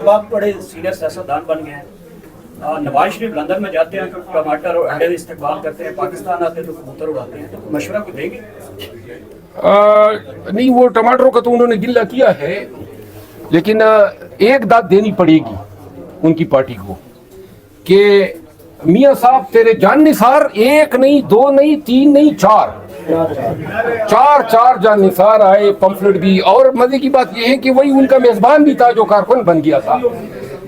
आप बड़े सीनियर सियासतदान बन गए हैं। नवाज शरीफ लंदन में जाते हैं तो टमाटर और अंडे इस्तेमाल करते हैं, पाकिस्तान आते हैं तो कबूतर उड़ाते हैं, तो मशवरा को देंगे? नहीं, वो टमाटरों का तो उन्होंने गिल्ला किया है, लेकिन एक दाद देनी पड़ेगी उनकी पार्टी को कि मियाँ साहब तेरे जाननिसार एक नहीं, दो नहीं, तीन नहीं, चार जाननिसार आए, पंफलेट भी। और मजे की बात यह है कि वही उनका मेजबान भी था जो कारकुन बन गया था।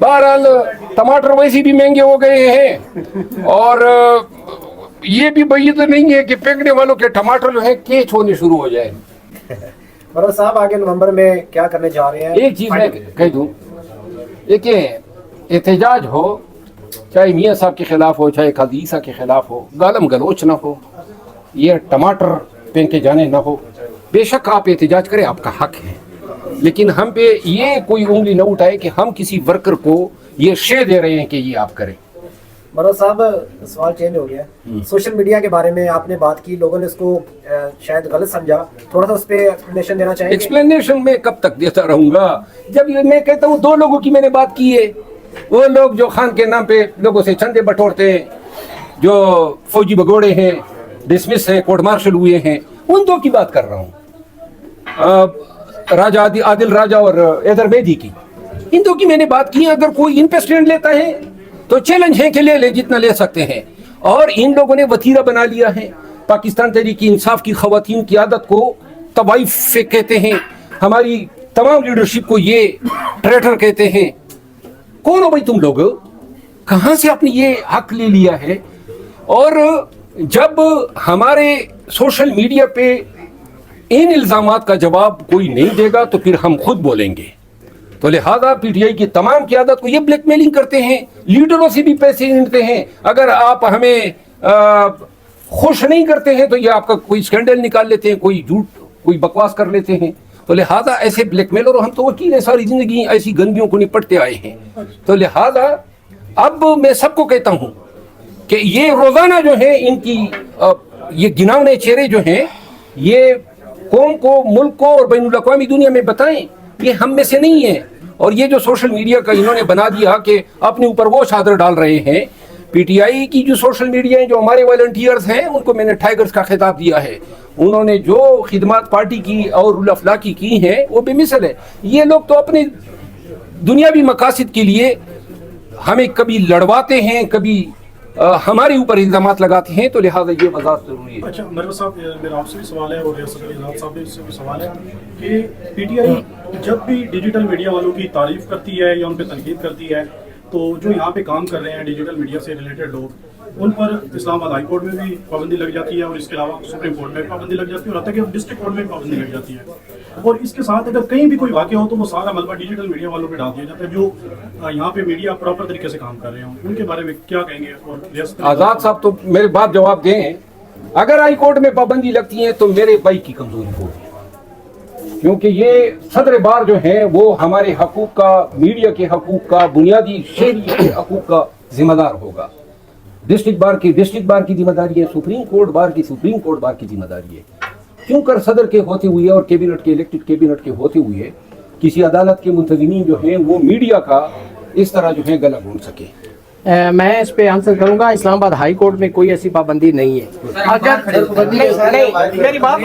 बहरहाल टमाटर वैसे भी महंगे हो गए हैं, और ये भी बैद नहीं है कि फेंकने वालों के टमाटर जो है केच होने शुरू हो जाए। मरों साहब आगे नवंबर में क्या करने जा रहे हैं? एक चीज मैं कह दूं, देखिए एहतजाज हो, चाहे मियाँ साहब के खिलाफ हो, चाहे खदीसा के खिलाफ हो, गालम गलोच ना हो, ये टमाटर फेंके जाने ना हो। बेशक आप एहतजाज करें, आपका हक है, लेकिन हम पे ये कोई उंगली न उठाए कि हम किसी वर्कर को ये शे दे रहे हैं कि ये आप करें। मरों साहब सवाल चेंज हो गया, सोशल मीडिया के बारे में आपने बात की, लोगों ने उसको शायद गलत समझा, थोड़ा सा उस पर एक्सप्लेनेशन देना चाहेंगे? एक्सप्लेनेशन में कब तक देता रहूंगा? जब मैं कहता हूँ दो लोगों की मैंने बात की है, वो लोग जो खान के नाम पे लोगों से चंदे बटोरते हैं, जो फौजी भगोड़े हैं, डिसमिस हैं, कोर्ट मार्शल हुए हैं, उन दो की बात कर रहा हूँ, राजा आदिल राजा और हैदर मेहदी की। इन दो की मैंने बात की। अगर कोई इन पे स्टैंड लेता है तो चैलेंज है कि ले जितना ले सकते हैं। और इन लोगों ने वतीरा बना लिया है पाकिस्तान तहरीक इंसाफ की खवातीन की आदत को तवाइफ कहते हैं, हमारी तमाम लीडरशिप को ये ट्रेटर कहते हैं। कौन हो भाई तुम लोग? कहाँ से आपने ये हक ले लिया है? और जब हमारे सोशल मीडिया पे इन इल्जामात का जवाब कोई नहीं देगा तो फिर हम खुद बोलेंगे। तो लिहाजा पीटीआई की तमाम क़यादत को ये ब्लैकमेलिंग करते हैं, लीडरों से भी पैसे गिनते हैं। अगर आप हमें खुश नहीं करते हैं तो ये आपका कोई स्कैंडल निकाल लेते हैं, कोई झूठ, कोई बकवास कर लेते हैं। तो लिहाजा ऐसे ब्लैकमेल, और हम तो वकील हैं, सारी जिंदगी ऐसी गंदगियों को निपटते आए हैं। तो लिहाजा अब मैं सबको कहता हूं कि ये रोजाना जो है इनकी ये गिनावने चेहरे जो हैं, ये कौम को, मुल्क को और बैनुल अक़वामी दुनिया में बताएं ये हम में से नहीं है। और ये जो सोशल मीडिया का इन्होंने बना दिया कि अपने ऊपर वो चादर डाल रहे हैं। पीटीआई की जो सोशल मीडिया है, जो हमारे वॉलंटियर्स हैं, उनको मैंने टाइगर्स का खिताब दिया है। उन्होंने जो खिदमत पार्टी की और रुल अफलाकी की हैं वो बेमिसल है। ये लोग तो अपने दुनियावी मकासद के लिए हमें कभी लड़वाते हैं, कभी हमारे ऊपर इल्जामात लगाते हैं। तो लिहाजा ये वजाहत जरूरी है। अच्छा मरवा साहब, मेरा आपसे भी सवाल है और रियासत अली आज़ाद साहब से भी सवाल है कि पीटीआई जब भी डिजिटल मीडिया वालों की तारीफ करती है या उन पर तनकीद करती है, तो जो यहाँ पे काम कर रहे हैं डिजिटल मीडिया से रिलेटेड लोग, उन पर इस्लामाबाद हाई कोर्ट में भी पाबंदी लग जाती है, और इसके अलावा सुप्रीम कोर्ट में पाबंदी लग जाती है, और हत्ता कि डिस्ट्रिक्ट कोर्ट में पाबंदी लग जाती है। और इसके साथ अगर कहीं भी कोई वाक़या हो तो वो सारा मलबा डिजिटल मीडिया वालों पे डाल दिया जाता है, जो यहाँ पे मीडिया प्रॉपर तरीके से काम कर रहे हो। उनके बारे में क्या कहेंगे? और आज़ाद साहब तो मेरे बात जवाब दें, अगर हाई कोर्ट में पाबंदी लगती है तो मेरे भाई की कमजोरी होगी, क्योंकि ये सदर बार जो है वो हमारे हकूक का, मीडिया के हकूक का, बुनियादी शहरी के हकूक का जिम्मेदार होगा। डिस्ट्रिक्ट बार की जिम्मेदारी है, सुप्रीम कोर्ट बार की जिम्मेदारी है। क्यों कर सदर के होते हुए और कैबिनेट के, इलेक्टेड कैबिनेट के होते हुए किसी अदालत के मुंतज़मीन जो हैं वो मीडिया का इस तरह जो है गला घोंट सके? मैं इस पे आंसर करूंगा। इस्लामाबाद हाई कोर्ट में कोई ऐसी पाबंदी नहीं है। अगर नहीं, मेरी बात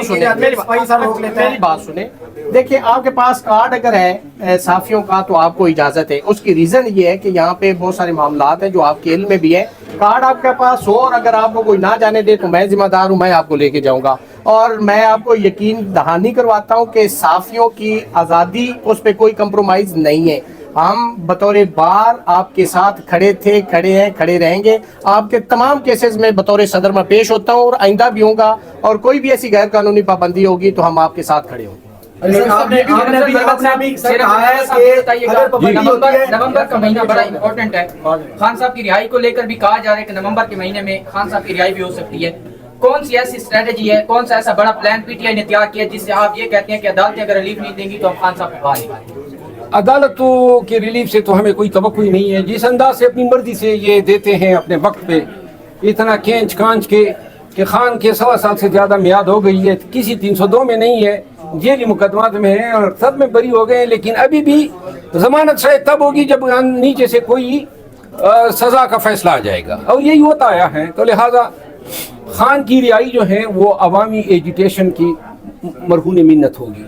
सुने, देखिए आपके पास कार्ड अगर है साफियों का तो आपको इजाजत है। उसकी रीजन ये है कि यहाँ पे बहुत सारे मामलात हैं जो आपके इल्म में भी है। कार्ड आपके पास हो और अगर आपको कोई ना जाने दे तो मैं जिम्मेदार हूँ, मैं आपको लेके जाऊंगा। और मैं आपको यकीन दहानी करवाता हूँ कि साफियों की आज़ादी, उस पर कोई कंप्रोमाइज नहीं है। हम बतौर बार आपके साथ खड़े थे, खड़े हैं, खड़े रहेंगे। आपके तमाम केसेस में बतौर सदर में पेश होता हूँ और आइंदा भी होगा। और कोई भी ऐसी गैर कानूनी पाबंदी होगी तो हम आपके साथ खड़े होंगे। नवंबर का महीना बड़ा इम्पोर्टेंट है। खान साहब की रिहाई को लेकर भी कहा जा रहा है कि नवंबर के महीने में खान साहब की रिहाई भी हो सकती है। कौन सी ऐसी स्ट्रेटेजी है, कौन सा ऐसा बड़ा प्लान पीटीआई ने तैयार किया जिससे आप ये कहते हैं कि अदालतें अगर रिलीफ नहीं देंगी तो हम खान साहब को बाहर निकालेंगे? अदालतों के रिलीफ से तो हमें कोई तवक्को ही नहीं है। जिस अंदाज से अपनी मर्जी से ये देते हैं अपने वक्त पे, इतना खींच खांच के कि खान के 1.25 साल से ज़्यादा मियाद हो गई है, किसी 302 में नहीं है, जेली मुकदमात में है और सब में बरी हो गए हैं। लेकिन अभी भी जमानत शायद तब होगी जब नीचे से कोई सजा का फैसला आ जाएगा, और यही होता आया है। तो लिहाजा खान की रिहाई जो है वो अवामी एजिटेशन की मरहून मिन्नत होगी।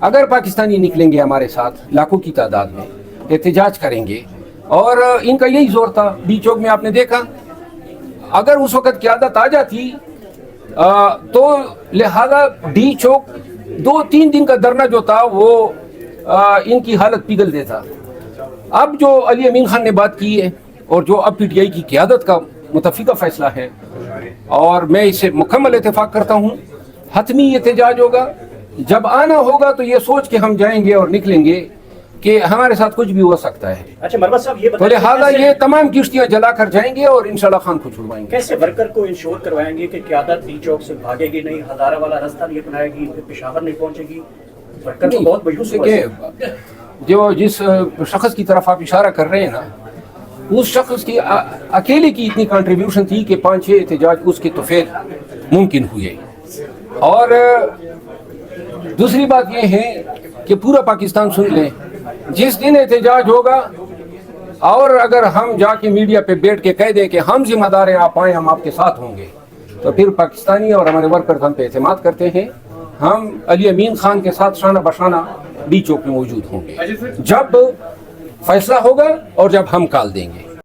अगर पाकिस्तानी निकलेंगे हमारे साथ लाखों की तादाद में, एहतजाज करेंगे, और इनका यही जोर था। डी चौक में आपने देखा, अगर उस वक़्त क़यादत आ जाती तो लिहाजा डी चौक 2-3 दिन का धरना जो था वो इनकी हालत पिघल देता। अब जो अली अमीन खान ने बात की है और जो अब पीटीआई की क़यादत का मुतफ़िका फ़ैसला है, और मैं इससे मुकम्मल इत्तेफाक करता हूँ, हतमी एहतजाज होगा। जब आना होगा तो ये सोच के हम जाएंगे और निकलेंगे कि हमारे साथ कुछ भी हो सकता है। अच्छा मरवत साहब ये तो बताइए, लिहाजा कैसे- ये तमाम किश्तियाँ जला कर जाएंगे और इंशाल्लाह खान को छुड़वाएंगे। कैसे वर्कर को इंश्योर करवाएंगे कि क़यादत डी चौक से भागेगी नहीं, हजारा वाला रास्ता नहीं अपनाएगी, फिर पेशावर नहीं पहुंचेगी? वर्कर तो बहुत मजबूत है। देखिए, जो जिस शख्स की तरफ आप इशारा कर रहे हैं ना, उस शख्स की अकेले की इतनी कंट्रीब्यूशन थी कि 5-6 एहतजाज उसके तो फिर मुमकिन हुए। और दूसरी बात यह है कि पूरा पाकिस्तान सुन ले, जिस दिन एहतजाज होगा और अगर हम जाके मीडिया पे बैठ के कह दें कि हम जिम्मेदार हैं, आप आए, हम आपके साथ होंगे, तो फिर पाकिस्तानी और हमारे वर्कर्स हम पे एतमाद करते हैं। हम अली अमीन खान के साथ शाना बशाना डी चौक में मौजूद होंगे जब फैसला होगा और जब हम कॉल देंगे।